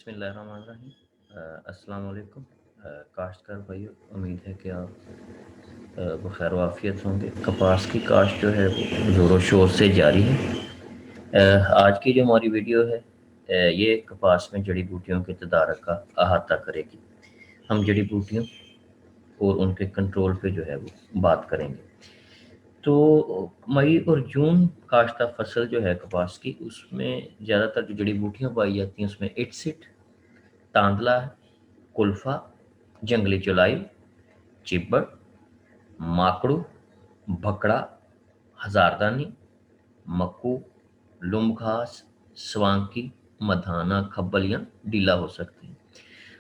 बिस्मिल्लाहिर्रहमानिर्रहीम। अस्सलाम वालेकुम काश्तकार भाइयों, उम्मीद है कि आप बखैर वाफ़ियत होंगे। कपास की काश्त जो है वो ज़ोरों शोर से जारी है। आज की जो हमारी वीडियो है ये कपास में जड़ी बूटियों के तदारक का अहाता करेगी। हम जड़ी बूटियों और उनके कंट्रोल पे जो है वो बात करेंगे। तो मई और जून काश्ता फसल जो है कपास की, उसमें ज़्यादातर जो जड़ी बूटियाँ पाई जाती हैं उसमें इटसिट, तांदला है, कुल्फा, जंगली चौलाई, चिब्बड़, माकड़ू, भकड़ा, हजारदानी, मक्कू, लुम घास, स्वांकी, मधाना, खब्बल या डीला हो सकती है।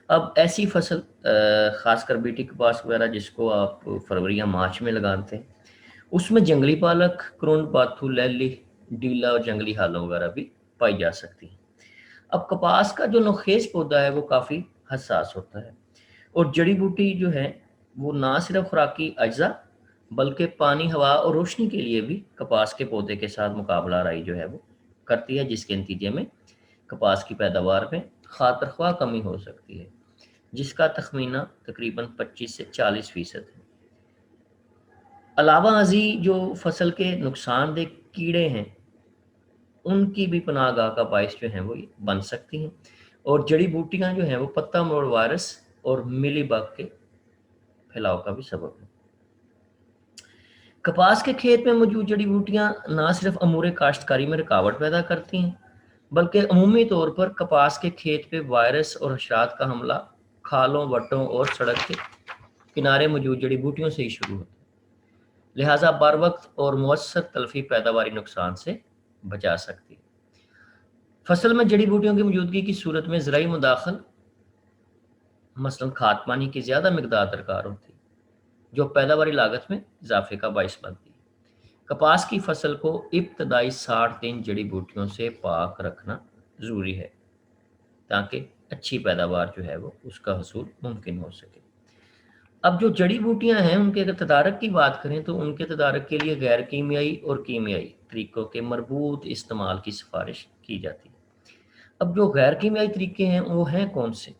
अब ऐसी फसल खासकर बीटी कपास वगैरह जिसको आप फरवरी या मार्च में लगाते हैं, उसमें जंगली पालक, क्रुंड, बाथू, लैली, डीला और जंगली हालों वगैरह भी पाई जा सकती है। अब कपास का जो नोखेज पौधा है वो काफ़ी हसास होता है और जड़ी बूटी जो है वो ना सिर्फ खुराकी अज्जा बल्कि पानी, हवा और रोशनी के लिए भी कपास के पौधे के साथ मुकाबला राई जो है वो करती है, जिसके नतीजे में कपास की पैदावार में खातरख्वाह कमी हो सकती है, जिसका तखमीना तकरीबन 25 से 40% है। अलावा अजी जो फसल के नुकसानदेह कीड़े हैं उनकी भी पनाहगाह का बायस जो है वो ये बन सकती हैं और जड़ी बूटियां जो हैं वो पत्ता मोड़ वायरस और मिली बग के फैलाव का भी सबब है। कपास के खेत में मौजूद जड़ी बूटियां ना सिर्फ अमूर काश्तकारी में रुकावट पैदा करती हैं बल्कि अमूमी तौर पर कपास के खेत पे वायरस और हशरात का हमला खालों, वटों और सड़क के किनारे मौजूद जड़ी बूटियों से ही शुरू होता है। लिहाजा बर वक्त और मौसर तलफी पैदावारी नुकसान से बचा सकती है। फसल में जड़ी बूटियों की मौजूदगी की सूरत में ज़राई मुदाखल मसलन खाद पानी की ज़्यादा मकदार दरकार होती है, जो पैदावारी लागत में इजाफे का बायस बनती है। कपास की फसल को इब्तदाई 60 दिन जड़ी बूटियों से पाक रखना ज़रूरी है ताकि अच्छी पैदावार जो है वो उसका हसूल मुमकिन हो सके। अब जो जड़ी बूटियां हैं उनके अगर तदारक की बात करें तो उनके तदारक के लिए गैर कीमियाई और कीमियाई तरीकों के मरबूत इस्तेमाल की सिफारिश की जाती है। अब जो गैर कीमियाई तरीके हैं वो हैं कौन से?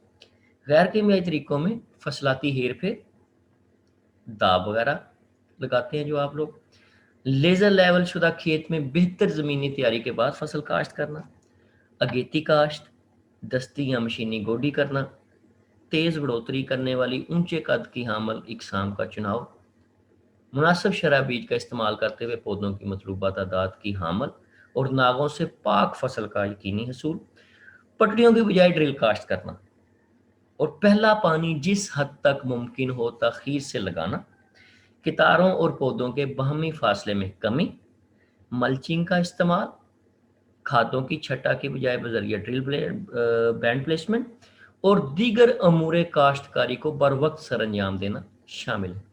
गैर कीमियाई तरीकों में फसलाती हेर फेर, दाब वगैरह लगाते हैं जो आप लोग, लेजर लेवल शुदा खेत में बेहतर ज़मीनी तैयारी के बाद फसल काश्त करना, अगेती काश्त, दस्ती या मशीनी गोडी करना, तेज़ बढ़ोतरी करने वाली ऊंचे कद की हामल इकसाम का चुनाव, मुनासिब शरह बीज का इस्तेमाल करते हुए पौधों की मतलूबा तादाद की हामल और नागों से पाक फसल का यकीनी हसूल, पटड़ियों की बजाय ड्रिल काश्त करना और पहला पानी जिस हद तक मुमकिन हो तखीर से लगाना, कितारों और पौधों के बाहमी फासले में कमी, मल्चिंग का इस्तेमाल, खादों की छटा की बजाय बजरिया बैंड प्लेसमेंट और दीगर अमूर काश्तकारी को बर वक्त सर अंजाम देना शामिल है।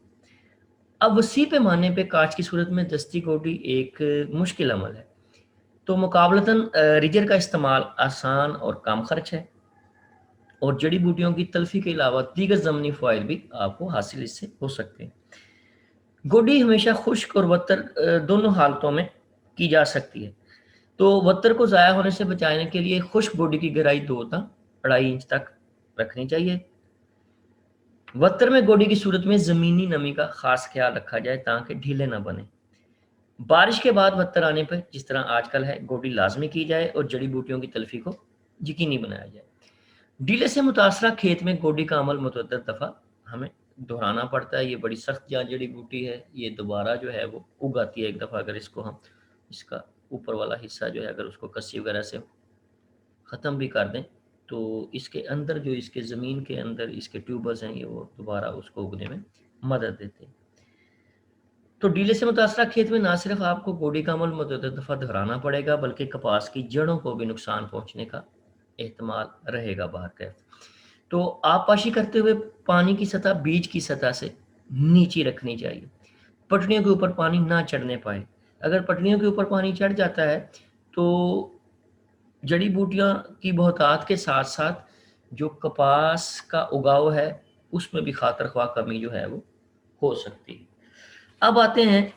अब वसी पैमाने पे काश्त की सूरत में दस्ती गोडी एक मुश्किल अमल है, तो मुकाबलतन रिजर का इस्तेमाल आसान और कम खर्च है और जड़ी बूटियों की तलफी के अलावा दीगर ज़मनी फ़ायदे भी आपको हासिल इससे हो सकते हैं। गोडी हमेशा खुश्क और वत्तर दोनों हालतों में की जा सकती है, तो वत्तर को ज़ाया होने से बचाने के लिए खुश्क गोडी की गहराई 2 से 2.5 इंच तक रखनी चाहिए। वत्तर में गोडी की सूरत में ज़मीनी नमी का खास ख्याल रखा जाए ताकि ढीले ना बने। बारिश के बाद वत्तर आने पर जिस तरह आजकल है गोडी लाजमी की जाए और जड़ी बूटियों की तलफी को यकीनी बनाया जाए। डीले से मुतासरा खेत में गोडी का अमल मुतअद्दिद दफ़ा हमें दोहराना पड़ता है। ये बड़ी सख्त जहाँ जड़ी बूटी है, ये दोबारा जो है वो उगाती है एक दफ़ा अगर इसको हम इसका ऊपर वाला हिस्सा जो है अगर उसको कस्सी वगैरह से ख़त्म भी कर दें तो इसके अंदर जो इसके ज़मीन के अंदर इसके ट्यूबर्स हैं ये वो दोबारा उसको उगने में मदद देते हैं। तो डीले से मुतासरा खेत में ना सिर्फ आपको गोडी का अमल मुतअद्दिद दफ़ा दोहराना पड़ेगा बल्कि कपास की जड़ों को भी नुकसान पहुँचने का एहतमाल रहेगा बहरकैफ। तो आबपाशी करते हुए पानी की सतह बीज की सतह से नीचे रखनी चाहिए। पटड़ियों के ऊपर पानी ना चढ़ने पाए। अगर पटड़ियों के ऊपर पानी चढ़ जाता है तो जड़ी बूटियां की बहुतात के साथ साथ जो कपास का उगाव है उसमें भी खातर ख्वाह कमी जो है वो हो सकती है। अब आते हैं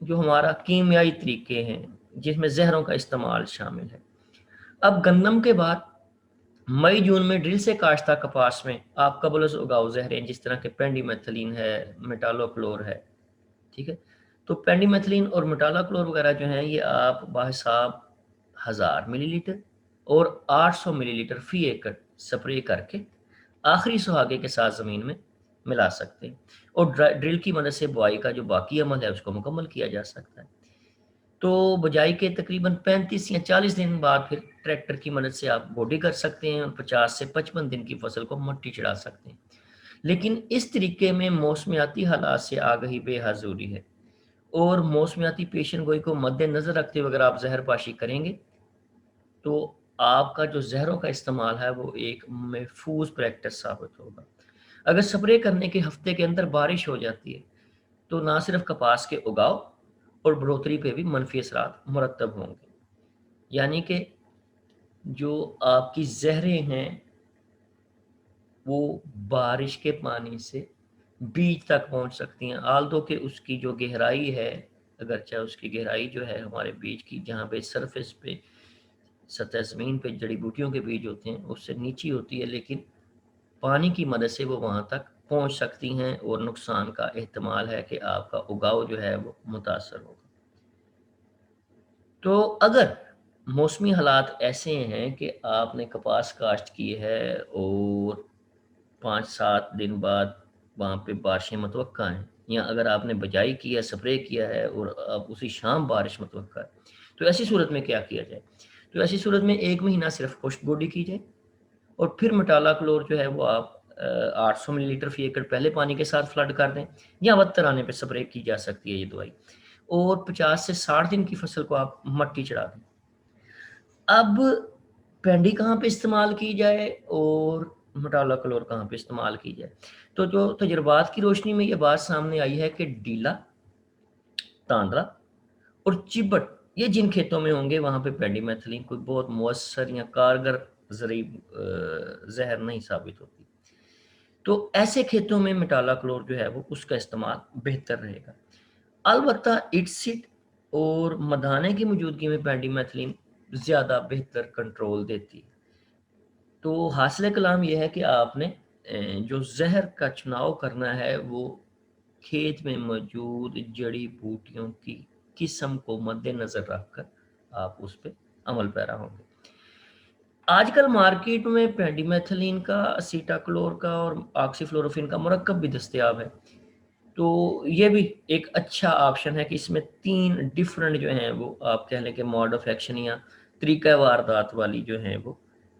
जो हमारा कीमियाई तरीके हैं जिसमें जहरों का इस्तेमाल शामिल है। अब गंदम के बाद मई जून में ड्रिल से काश्ता कपास में आप कबल उगाओ जहरें जिस तरह के पेंडीमेथिलीन है, मेटालोक्लोर है, ठीक है। तो पेंडीमेथिलीन और मेटालोक्लोर वगैरह जो हैं ये आप बाहिसाब 1000 मिलीलीटर और 800 मिलीलीटर फी एकड़ स्प्रे करके आखिरी सुहागे के साथ ज़मीन में मिला सकते हैं और ड्रिल की मदद से बुआई का जो बाकी अमल है उसको मुकम्मल किया जा सकता है। तो बुझाई के तकरीबन 35 या 40 दिन बाद फिर ट्रैक्टर की मदद से आप गोडी कर सकते हैं और 50 से 55 दिन की फसल को मट्टी चढ़ा सकते हैं। लेकिन इस तरीके में मौसमियाती हालात से आगाही बेहद ज़रूरी है और मौसमियाती पेशन गोई को मद्देनज़र रखते हुए अगर आप जहरपाशी करेंगे तो आपका जो ज़हरों का इस्तेमाल है वो एक महफूज प्रैक्टिस साबित होगा। अगर स्प्रे करने के हफ्ते के अंदर बारिश हो जाती है तो ना सिर्फ कपास के उगाव और बढ़ोतरी पे भी मनफी असरात मुरतब होंगे। यानी कि जो आपकी ज़हरें हैं वो बारिश के पानी से बीज तक पहुंच सकती हैं, आल्दो कि उसकी जो गहराई है, अगरचे उसकी गहराई जो है हमारे बीज की, जहाँ पे सरफेस पे सतह ज़मीन पे जड़ी बूटियों के बीज होते हैं उससे नीची होती है, लेकिन पानी की मदद से वो वहाँ तक पहुँच सकती हैं और नुकसान का एहतमाल है कि आपका उगाव जो है वो मुतासर होगा। तो अगर मौसमी हालात ऐसे हैं कि आपने कपास काश्त की है और 5-7 दिन बाद वहाँ पे बारिशें मुतवक्का हैं, या अगर आपने बिजाई की है, स्प्रे किया है और अब उसी शाम बारिश मुतवक्का है, तो ऐसी सूरत में क्या किया जाए? तो ऐसी सूरत में 1 महीना सिर्फ खुश्क गोडी की जाए और फिर मेटालोक्लोर जो है वो आप 800 मिलीलीटर फी एकड़ पहले पानी के साथ फ्लड कर दें या वक्त आने पे स्प्रे की जा सकती है ये दवाई, और 50 से 60 दिन की फसल को आप मट्टी चढ़ा दें। अब पेंडी कहाँ पे इस्तेमाल की जाए और मेटालोक्लोर कहाँ पे इस्तेमाल की जाए? तो जो तजुर्बात की रोशनी में ये बात सामने आई है कि डीला, तांदरा और चिबट ये जिन खेतों में होंगे वहाँ पे पेंडीमेथिलीन कोई बहुत मुअस्सर या कारगर ज़रूरी ज़हर नहीं साबित होती। तो ऐसे खेतों में मेटालोक्लोर जो है वो उसका इस्तेमाल बेहतर रहेगा। अलबत्ता इटसिट और मदाने की मौजूदगी में पेंडीमेथिलीन ज़्यादा बेहतर कंट्रोल देती है। तो हासिल कलाम ये है कि आपने जो ज़हर का चुनाव करना है वो खेत में मौजूद जड़ी बूटियों की किस्म को मद्देनज़र रखकर आप उस पे अमल पैरा होंगे। आजकल मार्केट में पेंडिमेथिलीन का, एसीटाक्लोर का और ऑक्सीफ्लोरोफिन का मुरक्कब भी दस्तयाब है। तो ये भी एक अच्छा ऑप्शन है कि इसमें 3 डिफरेंट जो हैं वो आप कह लें कि मोड ऑफ एक्शन या तरीक़ा वारदात वाली जो हैं वो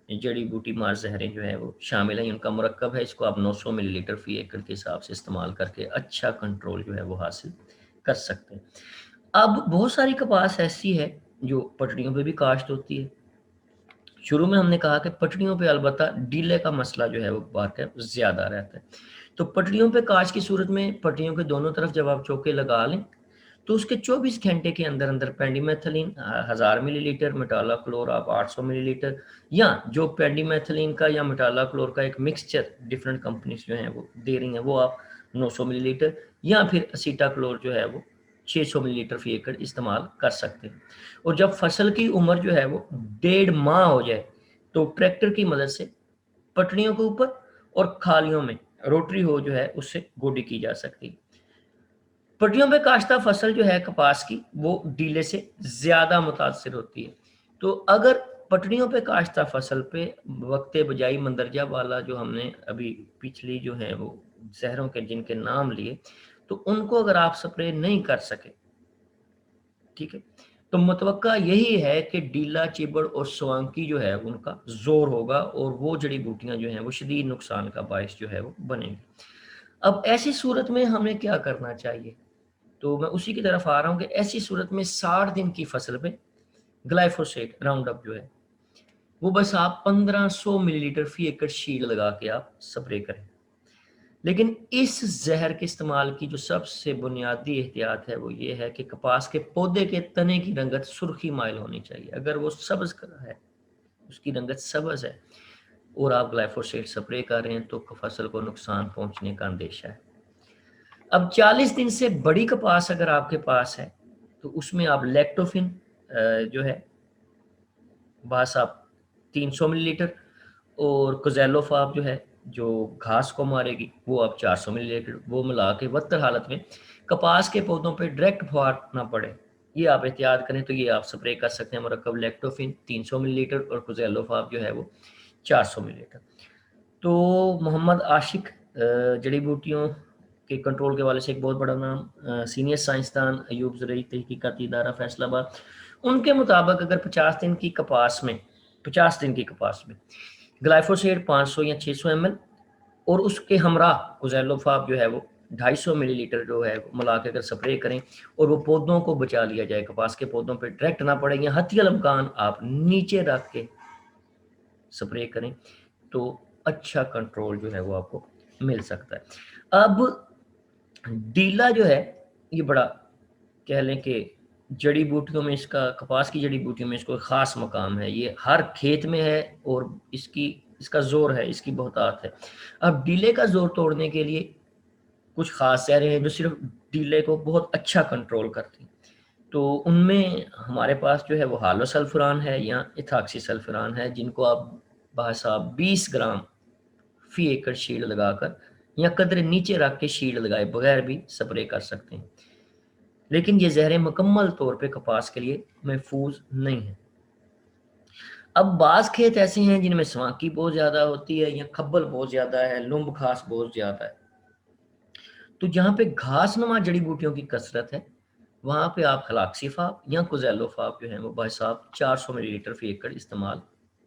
जड़ी बूटी मार ज़हरें जो हैं वो शामिल हैं। उनका मुरक्कब है, इसको आप 900 मिलीलीटर फ़ी एकड़ के हिसाब से इस्तेमाल करके अच्छा कंट्रोल जो है वो हासिल कर सकते हैं। अब बहुत सारी कपास ऐसी है जो पटड़ियों पे भी काश्त होती है। शुरू में हमने कहा कि पटड़ियों पे अलबत्ता डीले का मसला जो है वो वाक़ई ज़्यादा रहता है। तो पटड़ियों पे काश्त की सूरत में पटड़ियों के दोनों तरफ जब आप चौके लगा लें तो उसके 24 घंटे के अंदर पेंडिमेथिलीन 1000 मिलीलीटर, मेटालोक्लोर आप 800 मिलीलीटर, या जो पेंडिमेथिलीन का या मेटालोक्लोर का एक मिक्सचर डिफरेंट कंपनीज जो हैं वो दे रही हैं वो आप 900 मिलीलीटर, या फिर एसीटाक्लोर जो है वो 600 मिलीलीटर फी एकड़ इस्तेमाल कर सकते हैं। और जब फसल की उम्र जो है वो 1.5 माह हो जाए तो ट्रैक्टर की मदद से पटड़ियों के ऊपर और खालियों में रोटरी हो जो है उससे गोडी की जा सकती है। पटड़ियों पे काश्ता फसल जो है कपास की वो डीले से ज़्यादा मुतासिर होती है। तो अगर पटड़ियों पे काश्ता फसल पे वक्ते बजाई मंदरजा वाला जो हमने अभी पिछली जो है वो ज़हरों के जिनके नाम लिए, तो उनको अगर आप स्प्रे नहीं कर सके, ठीक है, तो मुतवक्का यही है कि डीला, चिबड़ और स्वांकी जो है उनका ज़ोर होगा और वो जड़ी बूटियाँ जो हैं वो शदीद नुकसान का बायस जो है वो बनेंगी। अब ऐसी सूरत में हमें क्या करना चाहिए? तो मैं उसी की तरफ आ रहा हूँ कि ऐसी सूरत में 60 दिन की फसल पे ग्लाइफोसेट राउंड अप जो है वो बस आप 1500 मिलीलीटर फी एकड़ शीट लगा के आप स्प्रे करें। लेकिन इस जहर के इस्तेमाल की जो सबसे बुनियादी एहतियात है वो ये है कि कपास के पौधे के तने की रंगत सुर्खी माइल होनी चाहिए। अगर वो सब्ज है, उसकी रंगत सब्ज है और आप ग्लाइफोसेट स्प्रे कर रहे हैं तो फसल को नुकसान पहुंचने का अंदेशा है। अब 40 दिन से बड़ी कपास अगर आपके पास है तो उसमें आप लैक्टोफिन जो है बस आप 300 मिलीलीटर اور کوزیلوفاپ جو ہے جو گھاس کو مارے گی وہ آپ 400 ملی لیٹر، وہ ملا کے بدتر حالت میں کپاس کے پودوں پہ ڈائریکٹ فوار نہ پڑے، یہ آپ احتیاط کریں تو یہ آپ سپرے کر سکتے ہیں۔ مرکب لیکٹوفین 300 ملی لیٹر اور کوزیلوفاپ جو ہے وہ 400 ملی لیٹر۔ تو محمد عاشق جڑی بوٹیوں کے کنٹرول کے والے سے ایک بہت بڑا نام، سینئر سائنسدان ایوب زرعی تحقیقاتی ادارہ فیصل آباد، ان کے مطابق اگر 50 دن کی کپاس میں گلائفوسیٹ 500 یا 600 ml اور اس کے ہمراہ کوزیلوفاپ جو ہے وہ 250 ملی لیٹر جو ہے ملا کے اگر سپرے کریں اور وہ پودوں کو بچا لیا جائے، کپاس کے پودوں پہ ڈائریکٹ نہ پڑے یا حتی الامکان آپ نیچے رکھ کے سپرے کریں تو اچھا کنٹرول جو ہے وہ آپ کو مل سکتا ہے۔ اب ڈیلا جو ہے یہ بڑا کہہ لیں کہ جڑی بوٹیوں میں اس کا، کپاس کی جڑی بوٹیوں میں اس کو خاص مقام ہے، یہ ہر کھیت میں ہے اور اس کا زور ہے، اس کی بہتات ہے۔ اب ڈیلے کا زور توڑنے کے لیے کچھ خاص زہریں ہیں جو صرف ڈیلے کو بہت اچھا کنٹرول کرتی ہیں، تو ان میں ہمارے پاس جو ہے وہ ہالو سلفران ہے یا ایتھاکسی سلفران ہے، جن کو آپ بحساب 20 گرام فی ایکڑ شیڈ لگا کر یا قدر نیچے رکھ کے شیڈ لگائے بغیر بھی سپرے کر سکتے ہیں، لیکن یہ زہریں مکمل طور پہ کپاس کے لیے محفوظ نہیں ہیں۔ اب بعض کھیت ایسے ہیں جن میں سوانکی بہت زیادہ ہوتی ہے یا کھبل بہت زیادہ ہے، لمب گھاس بہت زیادہ ہے، تو جہاں پہ گھاس نما جڑی بوٹیوں کی کثرت ہے وہاں پہ آپ ہلاکسیفاپ یا کوزیلوفاپ جو ہیں وہ بحساب 400 ملی لیٹر فی ایکڑ استعمال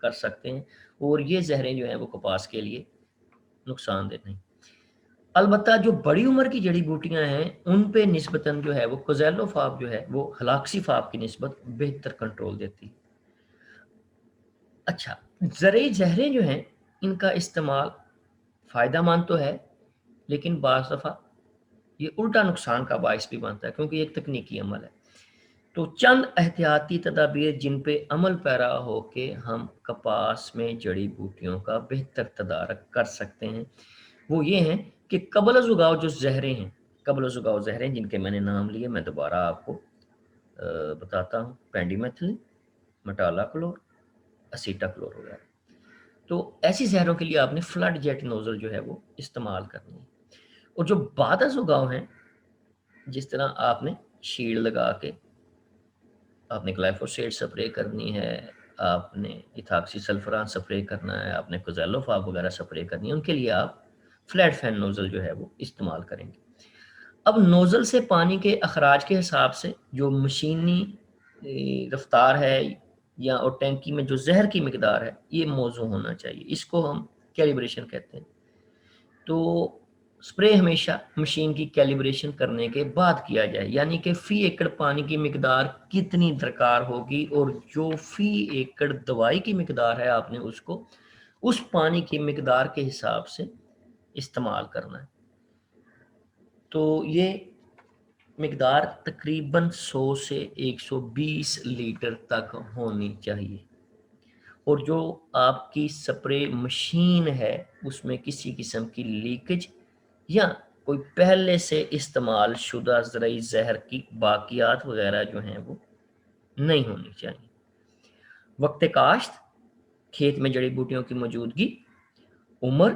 کر سکتے ہیں، اور یہ زہریں جو ہیں وہ کپاس کے لیے نقصان دہ نہیں۔ البتہ جو بڑی عمر کی جڑی بوٹیاں ہیں ان پہ نسبتاً جو ہے وہ کوزیلوفاپ جو ہے وہ ہلاکسیفاپ کی نسبت بہتر کنٹرول دیتی ہے۔ اچھا، زرعی زہریں جو ہیں ان کا استعمال فائدہ مند تو ہے لیکن بعض دفعہ یہ الٹا نقصان کا باعث بھی بنتا ہے کیونکہ یہ ایک تکنیکی عمل ہے۔ تو چند احتیاطی تدابیر جن پہ عمل پیرا ہو کے ہم کپاس میں جڑی بوٹیوں کا بہتر تدارک کر سکتے ہیں وہ یہ ہیں کہ قبل از اگاؤ جو زہریں ہیں، قبل از اگاؤ زہریں جن کے میں نے نام لیے میں دوبارہ آپ کو بتاتا ہوں، پینڈی میتھلین، مٹالا کلور، اسیٹا کلور وغیرہ، تو ایسی زہروں کے لیے آپ نے فلڈ جیٹ نوزل جو ہے وہ استعمال کرنی ہے۔ اور جو بعد از اگاؤ ہیں جس طرح آپ نے شیلڈ لگا کے آپ نے گلائفوسیٹ سپرے کرنی ہے، آپ نے ایتھاکسی سلفران سپرے کرنا ہے، آپ نے کوزیلوفاپ وغیرہ سپرے کرنی ہے، ان کے لیے آپ فلیٹ فین نوزل جو ہے وہ استعمال کریں گے۔ اب نوزل سے پانی کے اخراج کے حساب سے جو مشینی رفتار ہے یا اور ٹینکی میں جو زہر کی مقدار ہے یہ موزوں ہونا چاہیے، اس کو ہم کیلیبریشن کہتے ہیں۔ تو سپرے ہمیشہ مشین کی کیلیبریشن کرنے کے بعد کیا جائے، یعنی کہ فی ایکڑ پانی کی مقدار کتنی درکار ہوگی اور جو فی ایکڑ دوائی کی مقدار ہے آپ نے اس کو اس پانی کی مقدار کے حساب سے استعمال کرنا ہے۔ تو یہ مقدار تقریباً 100 سے 120 لیٹر تک ہونی چاہیے، اور جو آپ کی سپرے مشین ہے اس میں کسی قسم کی لیکج یا کوئی پہلے سے استعمال شدہ زرعی زہر کی باقیات وغیرہ جو ہیں وہ نہیں ہونی چاہیے۔ وقت کاشت، کھیت میں جڑی بوٹیوں کی موجودگی، عمر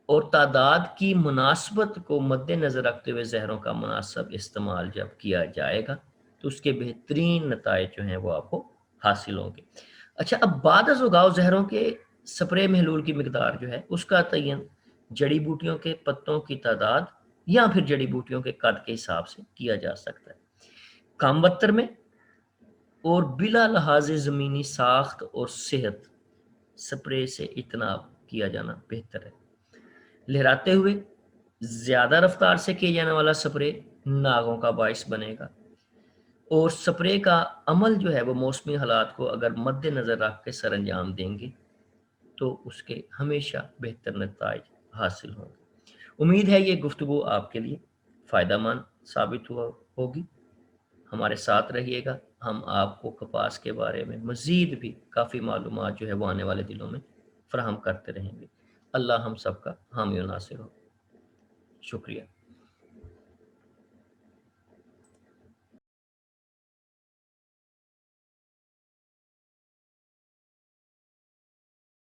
اور تعداد کی مناسبت کو مد نظر رکھتے ہوئے زہروں کا مناسب استعمال جب کیا جائے گا تو اس کے بہترین نتائج جو ہیں وہ آپ کو حاصل ہوں گے۔ اچھا، اب بعد از اگاؤ زہروں کے سپرے محلول کی مقدار جو ہے اس کا تعین جڑی بوٹیوں کے پتوں کی تعداد یا پھر جڑی بوٹیوں کے قد کے حساب سے کیا جا سکتا ہے۔ کم بتر میں اور بلا لحاظ زمینی ساخت اور صحت سپرے سے اجتناب کیا جانا بہتر ہے۔ لہراتے ہوئے زیادہ رفتار سے کیے جانے والا سپرے ناغوں کا باعث بنے گا، اور سپرے کا عمل جو ہے وہ موسمی حالات کو اگر مد نظر رکھ کے سر انجام دیں گے تو اس کے ہمیشہ بہتر نتائج حاصل ہوں گے۔ امید ہے یہ گفتگو آپ کے لیے فائدہ مند ثابت ہوگی۔ ہمارے ساتھ رہیے گا، ہم آپ کو کپاس کے بارے میں مزید بھی کافی معلومات جو ہے وہ آنے والے دنوں میں فراہم کرتے رہیں گے۔ اللہ ہم سب کا حامی و ناصر ہو۔ شکریہ۔